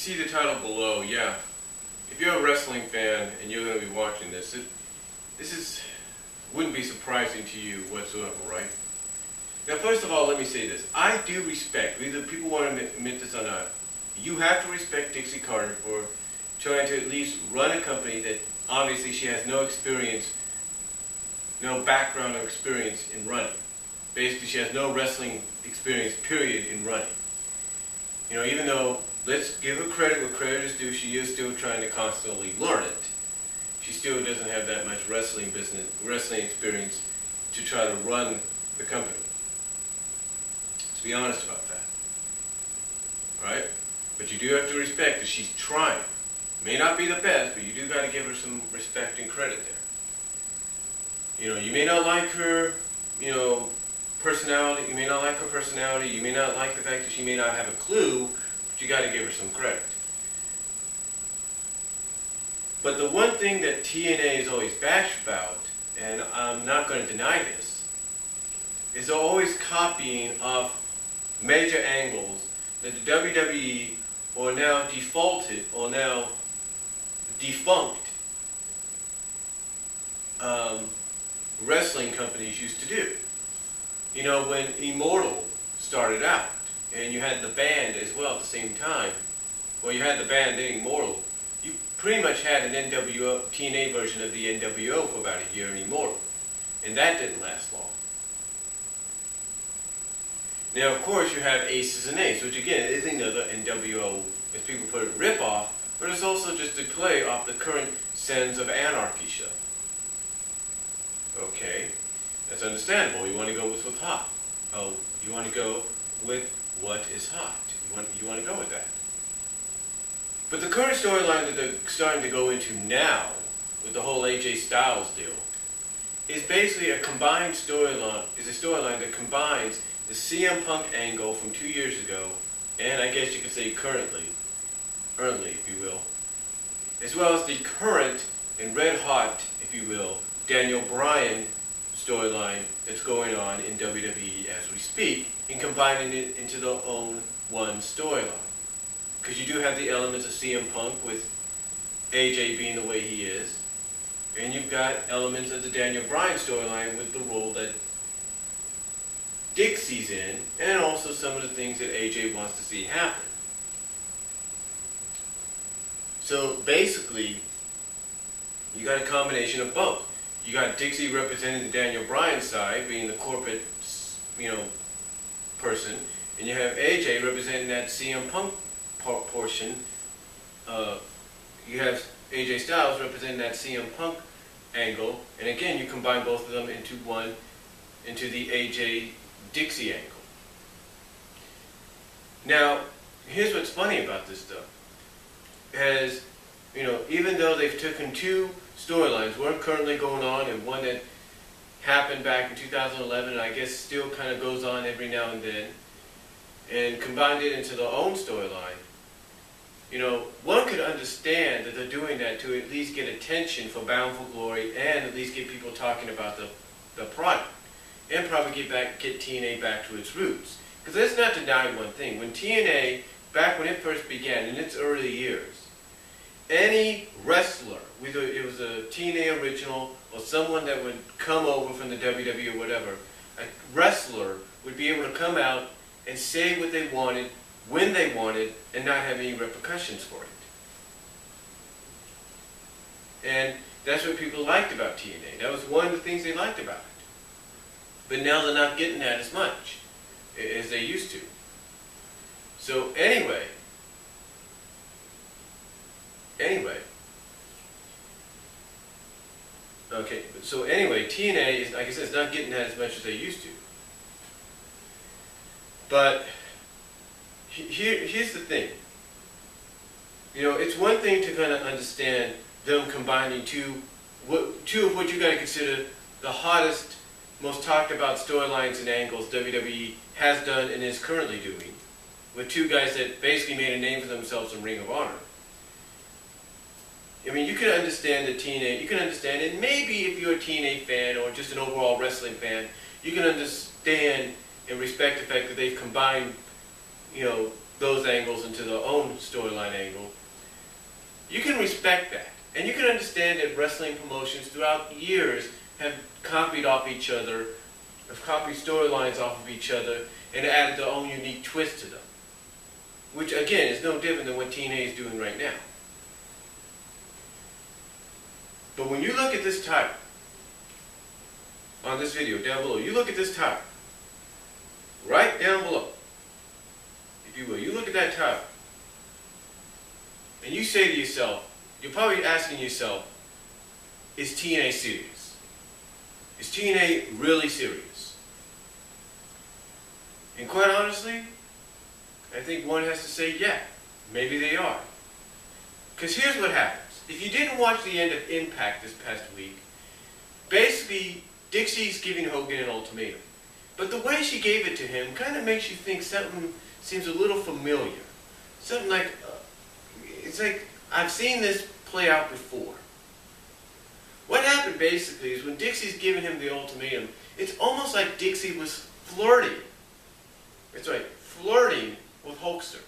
see the title below, yeah. If you're a wrestling fan and you're going to be watching this, wouldn't be surprising to you whatsoever, right? Now, first of all, let me say this. I do respect, whether people want to admit this or not, you have to respect Dixie Carter for trying to at least run a company that obviously she has no experience, no background or experience in running. Basically, she has no wrestling experience, period, in running. You know, even though, let's give her credit where credit is due, she is still trying to constantly learn it. She still doesn't have that much wrestling experience to try to run the company. Let's be honest about that. Right? But you do have to respect that she's trying. May not be the best, but you do got to give her some respect and credit there. You know, you may not like her, personality. You may not like her personality. You may not like the fact that she may not have a clue, but you got to give her some credit. But the one thing that TNA is always bashed about, and I'm not going to deny this, is they're always copying of major angles that the WWE or now defaulted or now defunct wrestling companies used to do. You know, when Immortal started out, and you had the band as well at the same time, well, you had the band then Immortal, you pretty much had an TNA version of the NWO for about a year in Immortal, and that didn't last long. Now, of course, you have Aces and Eights, which again is another NWO, as people put it, rip-off, but it's also just a play off the current Sons of Anarchy show. Okay, that's understandable. You want to go with what's hot. Oh, you want to go with what is hot. You want to go with that. But the current storyline that they're starting to go into now, with the whole AJ Styles deal, is basically a combined storyline. Is a storyline that combines the CM Punk angle from 2 years ago, and I guess you could say currently, if you will, as well as the current and red hot, if you will, Daniel Bryan storyline that's going on in WWE as we speak, and combining it into their own one storyline. Because you do have the elements of CM Punk with AJ being the way he is, and you've got elements of the Daniel Bryan storyline with the role that Dixie's in, and also some of the things that AJ wants to see happen. So basically, you got a combination of both. You got Dixie representing the Daniel Bryan side, being the corporate, person, and you have AJ representing that CM Punk portion. You have AJ Styles representing that CM Punk angle, and again, you combine both of them into the AJ Dixie angle. Now, here's what's funny about this stuff. As even though they've taken two storylines, one currently going on and one that happened back in 2011 and I guess still kind of goes on every now and then, and combined it into their own storyline, one could understand that they're doing that to at least get attention for Bound for Glory and at least get people talking about the product, and probably get TNA back to its roots. Because let's not deny one thing. When TNA, back when it first began, in its early years, any wrestler, whether it was a TNA original or someone that would come over from the WWE or whatever, a wrestler would be able to come out and say what they wanted, when they wanted, and not have any repercussions for it. And that's what people liked about TNA. That was one of the things they liked about it. But now they're not getting that as much as they used to. So anyway, TNA is, like I said, it's not getting that as much as they used to. But here's the thing. It's one thing to kind of understand them combining two of what you got to consider the hottest, most talked about storylines and angles WWE has done and is currently doing, with two guys that basically made a name for themselves in Ring of Honor. I mean, you can understand the TNA, you can understand it, maybe if you're a TNA fan or just an overall wrestling fan, you can understand and respect the fact that they've combined, those angles into their own storyline angle, you can respect that. And you can understand that wrestling promotions throughout years have copied off each other, have copied storylines off of each other, and added their own unique twist to them. Which, again, is no different than what TNA is doing right now. But when you look at this title, on this video down below, you look at this title, right down below, if you will, you look at that title, and you say to yourself, you're probably asking yourself, is TNA serious? Is TNA really serious? And quite honestly, I think one has to say, yeah, maybe they are. Because here's what happens. If you didn't watch the end of Impact this past week, basically, Dixie's giving Hogan an ultimatum. But the way she gave it to him kind of makes you think something seems a little familiar. Something like, it's like, I've seen this play out before. What happened basically is when Dixie's giving him the ultimatum, it's almost like Dixie was flirting. That's right, flirting with Hulkster.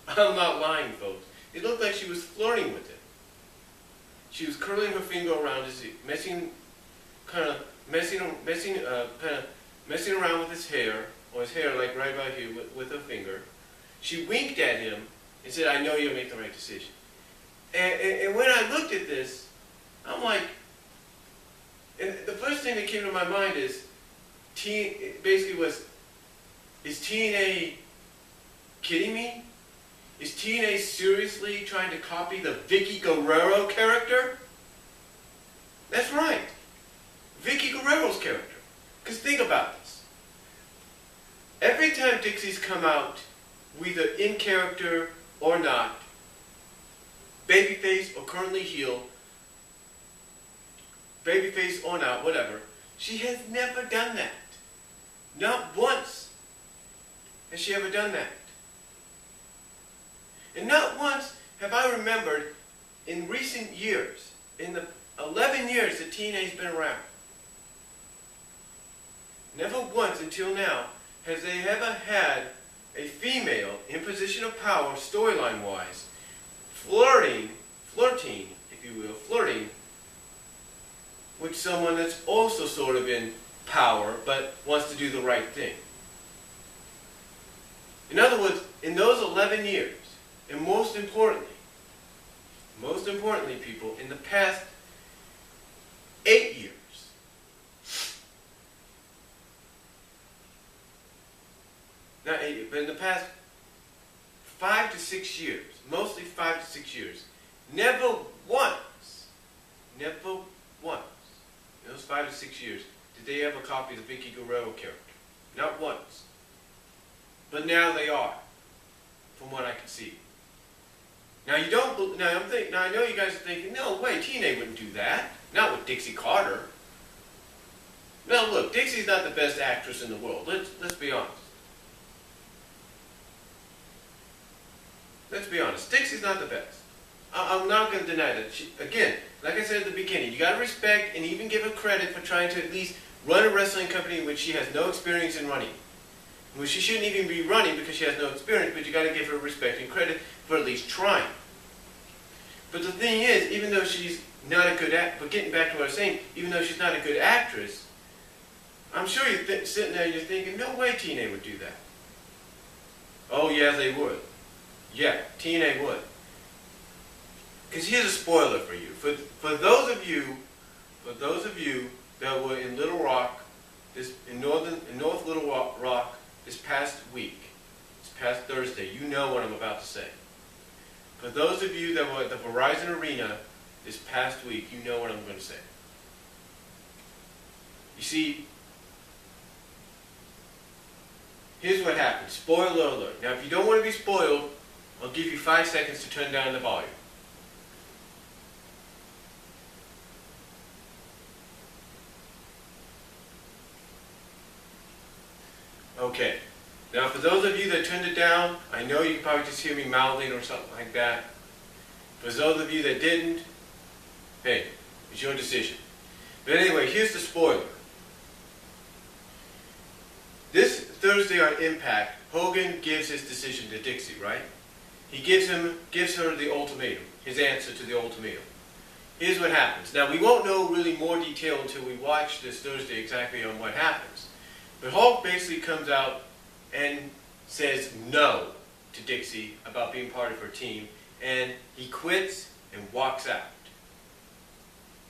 I'm not lying, folks. It looked like she was flirting with him. She was curling her finger around his, messing around with his hair, or his hair like right about here with her finger. She winked at him and said, "I know you'll make the right decision." And when I looked at this, I'm like, and the first thing that came to my mind is, is TNA kidding me? Is TNA seriously trying to copy the Vicki Gurrerro character? That's right. Vicki Gurrerro's character. Because think about this. Every time Dixie's come out, whether in character or not, babyface or currently heel, babyface or not, whatever, she has never done that. Not once has she ever done that. And not once have I remembered in recent years, in the 11 years that TNA's been around, never once until now has they ever had a female in position of power, storyline-wise, flirting, if you will, flirting with someone that's also sort of in power, but wants to do the right thing. In other words, in those 11 years, and most importantly, people, in the past 8 years, not 8 years, but in the past 5 to 6 years, mostly 5 to 6 years, never once, in those 5 to 6 years, did they ever copy the Vicki Gurrerro character. Not once. But now they are, from what I can see. Now I know you guys are thinking, no way, TNA wouldn't do that. Not with Dixie Carter. Now look, Dixie's not the best actress in the world. Let's be honest. Let's be honest. Dixie's not the best. I'm not going to deny that. Again, like I said at the beginning, you got to respect and even give her credit for trying to at least run a wrestling company in which she has no experience in running. Well, she shouldn't even be running because she has no experience, but you got to give her respect and credit for at least trying. But the thing is, even though she's not a good but getting back to what I was saying, even though she's not a good actress, I'm sure you're sitting there and you're thinking, no way TNA would do that. Oh yeah, they would. Yeah, TNA would. Because here's a spoiler for you. For those of you that were in Little Rock, in North Little Rock this past week, this past Thursday, you know what I'm about to say. For those of you that were at the Verizon Arena this past week, you know what I'm going to say. You see, here's what happened. Spoiler alert. Now, if you don't want to be spoiled, I'll give you 5 seconds to turn down the volume. Okay. Now, for those of you that turned it down, I know you can probably just hear me mouthing or something like that. For those of you that didn't, hey, it's your decision. But anyway, here's the spoiler. This Thursday on Impact, Hogan gives his decision to Dixie, right? He gives her the ultimatum, his answer to the ultimatum. Here's what happens. Now, we won't know really more detail until we watch this Thursday exactly on what happens. But Hulk basically comes out and says no to Dixie about being part of her team, and he quits and walks out.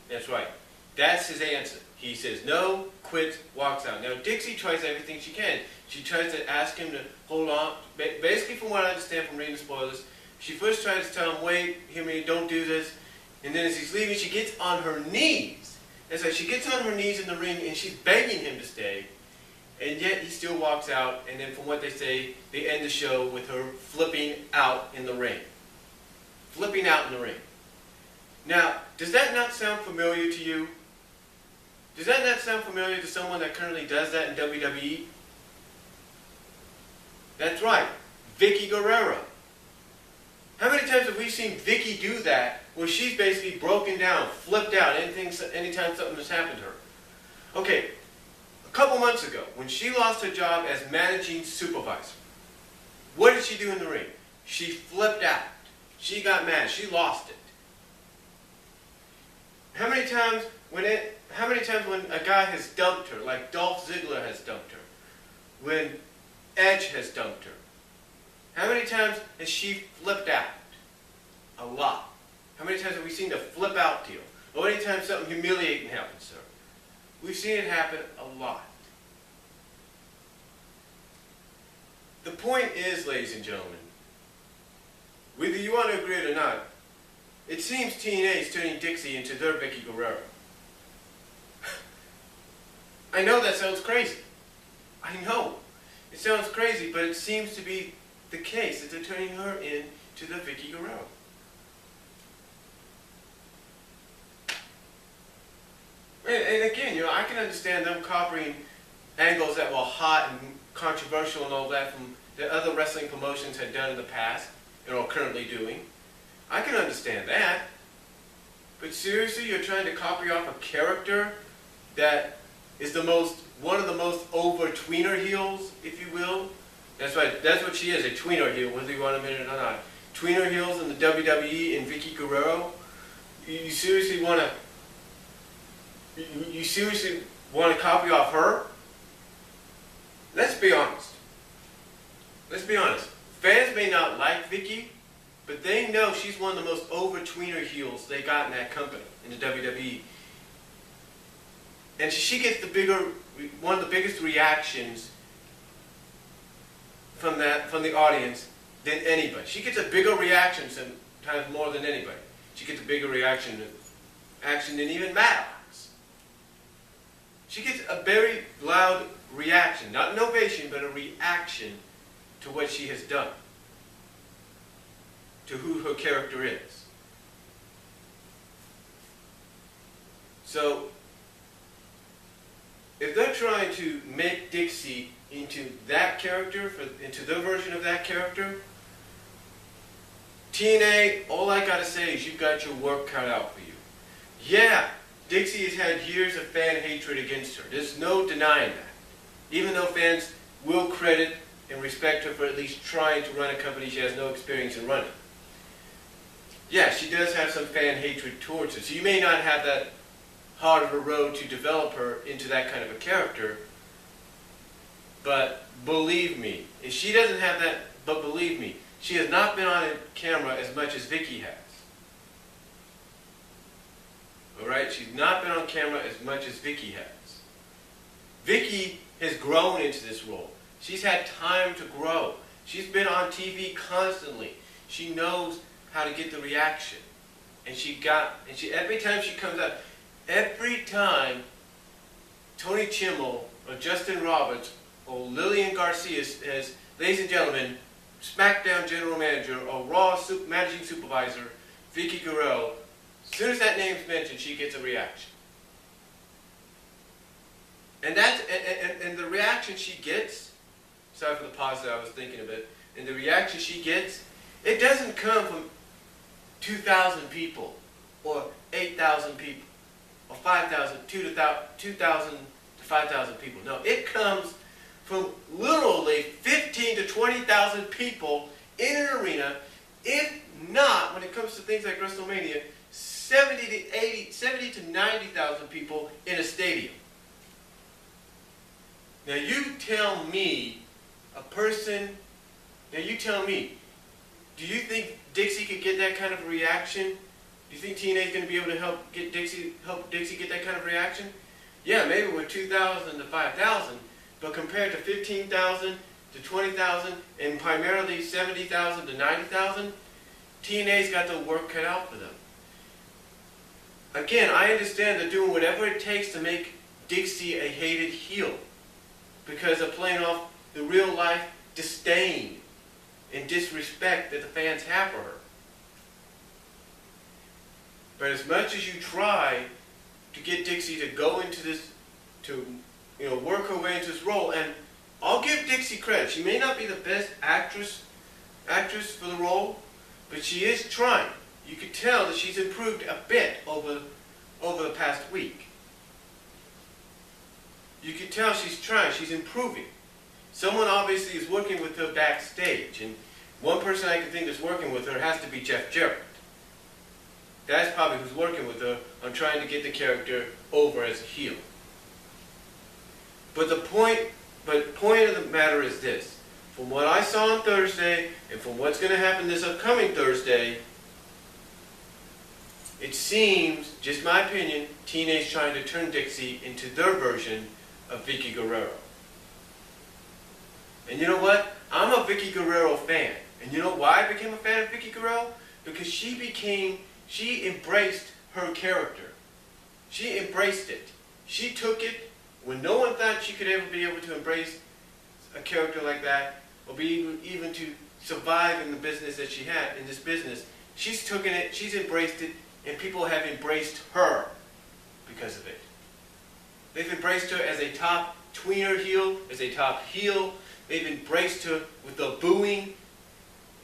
That's right. That's his answer. He says no, quits, walks out. Now, Dixie tries everything she can. She tries to ask him to hold on. Basically, from what I understand from reading the spoilers, she first tries to tell him, wait, hear me, don't do this. And then as he's leaving, she gets on her knees. That's right, she gets on her knees in the ring, and she's begging him to stay. And yet, he still walks out. And then from what they say, they end the show with her flipping out in the ring. Flipping out in the ring. Now, does that not sound familiar to you? Does that not sound familiar to someone that currently does that in WWE? That's right, Vicki Gurrerro. How many times have we seen Vicki do that where she's basically broken down, flipped out, anytime something has happened to her? Okay, a couple months ago, when she lost her job as managing supervisor, what did she do in the ring? She flipped out. She got mad. She lost it. How many times when a guy has dumped her, like Dolph Ziggler has dumped her, when Edge has dumped her, how many times has she flipped out? A lot. How many times have we seen the flip out deal? Or any time something humiliating happens to her? We've seen it happen a lot. The point is, ladies and gentlemen, whether you want to agree it or not, it seems TNA is turning Dixie into their Vicki Gurrerro. I know that sounds crazy. I know. It sounds crazy, but it seems to be the case that they're turning her into the Vicki Gurrerro. And again, I can understand them copying angles that were hot and controversial and all that from that other wrestling promotions had done in the past and are currently doing. I can understand that. But seriously, you're trying to copy off a character that is one of the most over tweener heels, if you will. That's right, that's what she is, a tweener heel, whether you want to admit it or not. Tweener heels in the WWE and Vicki Gurrerro. You seriously want to copy off her? Let's be honest. Let's be honest. Fans may not like Vicki, but they know she's one of the most over tweener heels they got in that company, in the WWE. And she gets one of the biggest reactions from the audience than anybody. She gets a bigger reaction sometimes more than anybody. She gets a bigger reaction than even Maddox. She gets a very loud reaction, not an ovation, but a reaction to what she has done, to who her character is. So, if they're trying to make Dixie into that character, into their version of that character, TNA, all I gotta say is you've got your work cut out for you. Yeah, Dixie has had years of fan hatred against her. There's no denying that. Even though fans will credit and respect her for at least trying to run a company she has no experience in running. Yeah, she does have some fan hatred towards her. So you may not have that hard of a road to develop her into that kind of a character. But believe me, if she doesn't have that, but believe me, she has not been on camera as much as Vicki has. Alright? She's not been on camera as much as Vicki has. Vicki has grown into this role. She's had time to grow. She's been on TV constantly. She knows how to get the reaction. And every time she comes out, every time Tony Chimmel or Justin Roberts or Lillian Garcia as, ladies and gentlemen, SmackDown General Manager or Raw Managing Supervisor, Vicki Gurrerro, as soon as that name's mentioned, she gets a reaction. And the reaction she gets, sorry for the pause that I was thinking of it, and the reaction she gets, it doesn't come from 2,000 people or 8,000 people or 5,000, 2,000 to 5,000 people. No, it comes from literally 15 to 20,000 people in an arena, if not, when it comes to things like WrestleMania, 70 to 90,000 people in a stadium. Now you tell me, do you think Dixie could get that kind of reaction? Do you think TNA is going to be able to help Dixie get that kind of reaction? Yeah, maybe with 2,000 to 5,000, but compared to 15,000 to 20,000 and primarily 70,000 to 90,000, TNA's got the work cut out for them. Again, I understand they're doing whatever it takes to make Dixie a hated heel because they're playing off the real life disdain and disrespect that the fans have for her. But as much as you try to get Dixie to go into this, to work her way into this role, and I'll give Dixie credit. She may not be the best actress for the role, but she is trying. You could tell that she's improved a bit over the past week. You could tell she's trying, she's improving. Someone obviously is working with her backstage, and one person I can think that's working with her has to be Jeff Jarrett. That's probably who's working with her on trying to get the character over as a heel. But the point of the matter is this. From what I saw on Thursday, and from what's going to happen this upcoming Thursday, it seems, just my opinion, TNA's trying to turn Dixie into their version of Vicki Gurrerro. And you know what? I'm a Vicki Gurrerro fan. And you know why I became a fan of Vicki Gurrerro? Because she embraced her character. She embraced it. She took it when no one thought she could ever be able to embrace a character like that, or be even to survive in the business that she had, in this business. She's taken it, she's embraced it, and people have embraced her because of it. They've embraced her as a top tweener heel, as a top heel. They've embraced her with the booing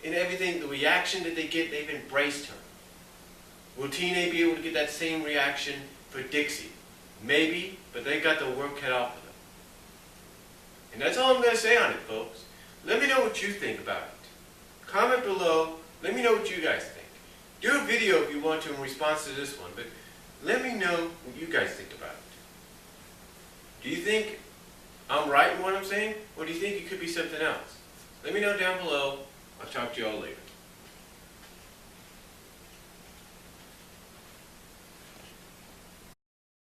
and everything, the reaction that they get, they've embraced her. Will TNA be able to get that same reaction for Dixie? Maybe, but they got the work cut out for them. And that's all I'm going to say on it, folks. Let me know what you think about it. Comment below. Let me know what you guys think. Do a video if you want to in response to this one, but let me know what you guys think about it. Do you think I'm right in what I'm saying, or do you think it could be something else? Let me know down below. I'll talk to you all later.